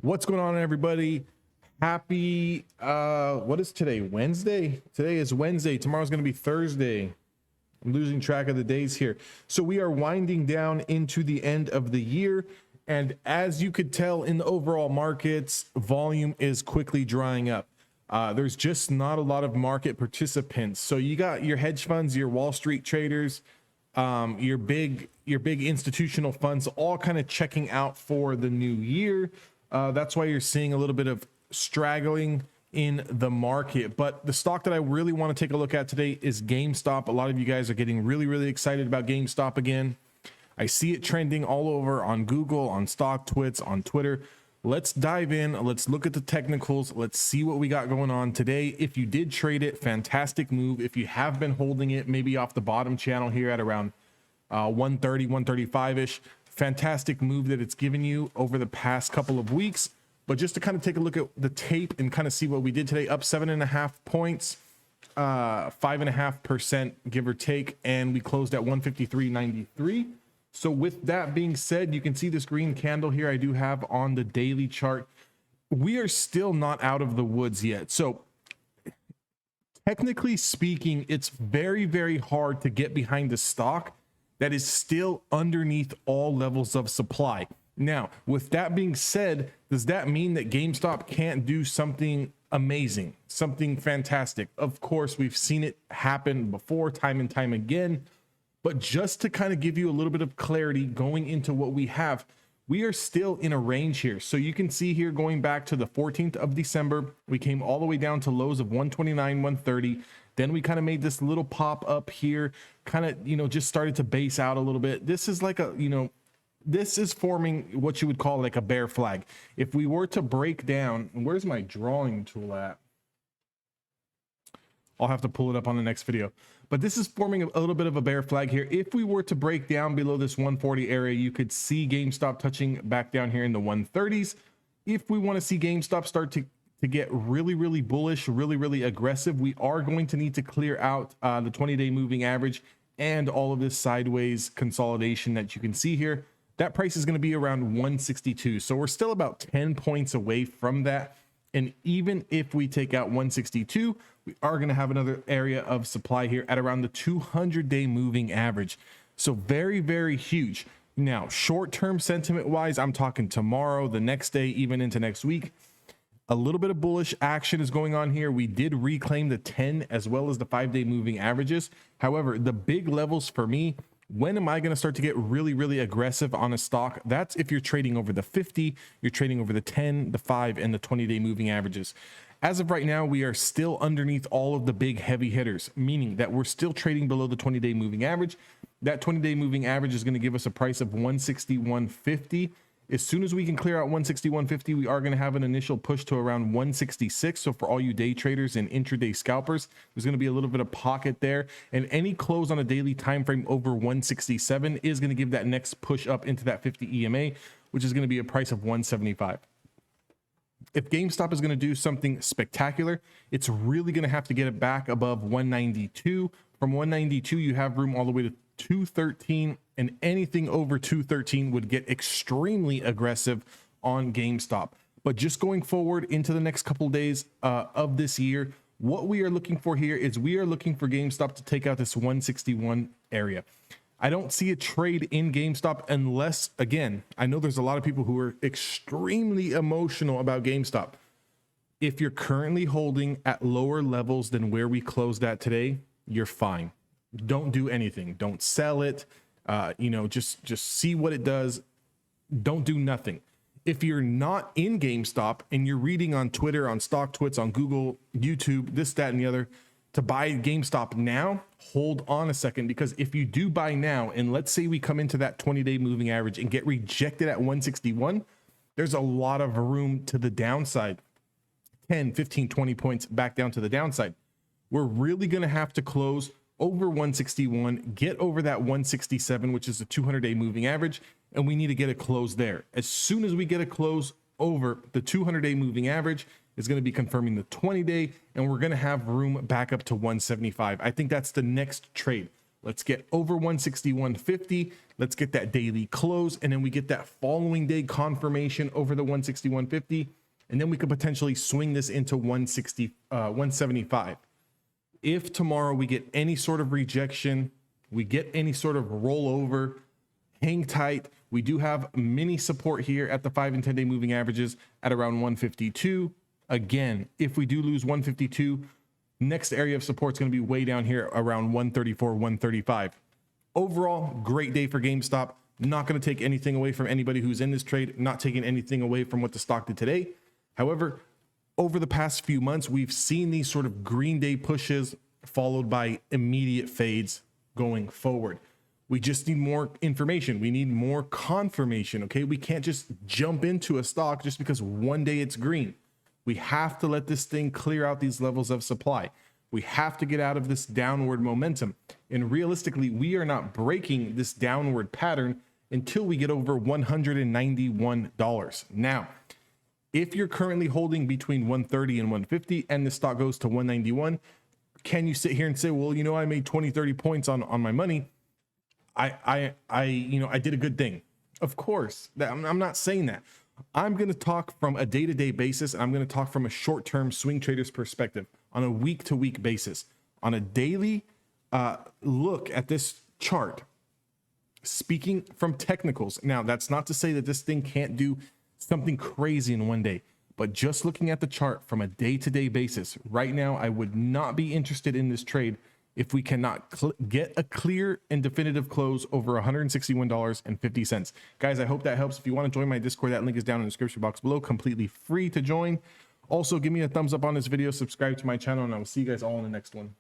What's going on, everybody? Happy what is today? Wednesday. Today is Wednesday. Tomorrow's going to be Thursday. I'm losing track of the days here. So we are winding down into the end of the year, and as you could tell in the overall markets, volume is quickly drying up. There's just not a lot of market participants. So you got your hedge funds, your Wall Street traders, your big institutional funds all kind of checking out for the new year. That's why you're seeing a little bit of straggling in the market. But the stock that I really want to take a look at today is GameStop. A lot of you guys are getting really excited about GameStop again. I see it trending all over on Google, on StockTwits, on Twitter. Let's dive in. Let's look at the technicals. Let's see what we got going on today. If you did trade it, fantastic move. If you have been holding it, maybe off the bottom channel here at around 130, 135-ish, fantastic move that it's given you over the past couple of weeks. But just to kind of take a look at the tape and kind of see what we did today, up 7.5 points, 5.5%, give or take, and we closed at 153.93. So with that being said, you can see this green candle here I do have on the daily chart. We are still not out of the woods yet. So technically speaking, it's very hard to get behind a stock that is still underneath all levels of supply. Now, with that being said, does that mean that GameStop can't do something amazing, something fantastic? Of course, we've seen it happen before, time and time again. But just to kind of give you a little bit of clarity going into what we have, we are still in a range here. So you can see here, going back to the 14th of December, we came all the way down to lows of 129, 130. Then we kind of made this little pop up here, kind of, just started to base out a little bit. This is like a, this is forming what you would call like a bear flag. If we were to break down, where's my drawing tool at? I'll have to pull it up on the next video. But this is forming a little bit of a bear flag here. If we were to break down below this 140 area, you could see GameStop touching back down here in the 130s. If we want to see GameStop start to get really bullish, really aggressive, we are going to need to clear out the 20-day moving average and all of this sideways consolidation that you can see here. That price is going to be around 162. So we're still about 10 points away from that. And even if we take out 162, we are going to have another area of supply here at around the 200-day moving average. So very huge. Now, short-term sentiment wise, I'm talking tomorrow, the next day, even into next week. A little bit of bullish action is going on here. We did reclaim the 10 as well as the 5-day moving averages. However, the big levels for me, when am I going to start to get really aggressive on a stock? That's if you're trading over the 50, you're trading over the 10, the 5, and the 20-day moving averages. As of right now, we are still underneath all of the big heavy hitters, meaning that we're still trading below the 20-day moving average. That 20-day moving average is going to give us a price of 161.50. As soon as we can clear out 161.50, we are going to have an initial push to around 166. So for all you day traders and intraday scalpers, there's going to be a little bit of pocket there, and any close on a daily time frame over 167 is going to give that next push up into that 50 EMA, which is going to be a price of 175. If GameStop is going to do something spectacular, it's really going to have to get it back above 192. From 192, you have room all the way to 213, and anything over 213 would get extremely aggressive on GameStop. But just going forward into the next couple of days of this year, what we are looking for here is we are looking for GameStop to take out this 161 area. I don't see a trade in GameStop unless, again, I know there's a lot of people who are extremely emotional about GameStop. If you're currently holding at lower levels than where we closed at today, you're fine. Don't do anything. Don't sell it. Just see what it does. Don't do nothing. If you're not in GameStop and you're reading on Twitter, on StockTwits, on Google, YouTube, this, that, and the other, to buy GameStop now, hold on a second, because if you do buy now, and let's say we come into that 20-day moving average and get rejected at 161, there's a lot of room to the downside, 10, 15, 20 points back down to the downside. We're really going to have to close over 161, get over that 167, which is the 200-day moving average, and we need to get a close there. As soon as we get a close over the 200-day moving average, is going to be confirming the 20-day, and we're going to have room back up to 175. I think that's the next trade. Let's get over 161.50. Let's get that daily close, and then we get that following day confirmation over the 161.50, and then we could potentially swing this into 175. If tomorrow we get any sort of rejection, we get any sort of rollover, hang tight. We do have mini support here at the 5 and 10 day moving averages at around 152. Again, if we do lose 152, next area of support is going to be way down here around 134, 135. Overall, great day for GameStop. Not going to take anything away from anybody who's in this trade, not taking anything away from what the stock did today. However, over the past few months, we've seen these sort of green day pushes followed by immediate fades going forward. We just need more information. We need more confirmation. Okay. We can't just jump into a stock just because one day it's green. We have to let this thing clear out these levels of supply. We have to get out of this downward momentum. And realistically, we are not breaking this downward pattern until we get over $191. Now, if you're currently holding between 130 and 150 and the stock goes to 191, can you sit here and say, well, you know, I made 20, 30 points on my money. I did a good thing. Of course, I'm not saying that. I'm going to talk from a day-to-day basis, and I'm going to talk from a short-term swing trader's perspective on a week-to-week basis. On a daily look at this chart, speaking from technicals. Now, that's not to say that this thing can't do something crazy in one day, but just looking at the chart from a day-to-day basis, right now, I would not be interested in this trade if we cannot get a clear and definitive close over $161.50. Guys, I hope that helps. If you want to join my Discord, that link is down in the description box below, completely free to join. Also, give me a thumbs up on this video, subscribe to my channel, and I will see you guys all in the next one.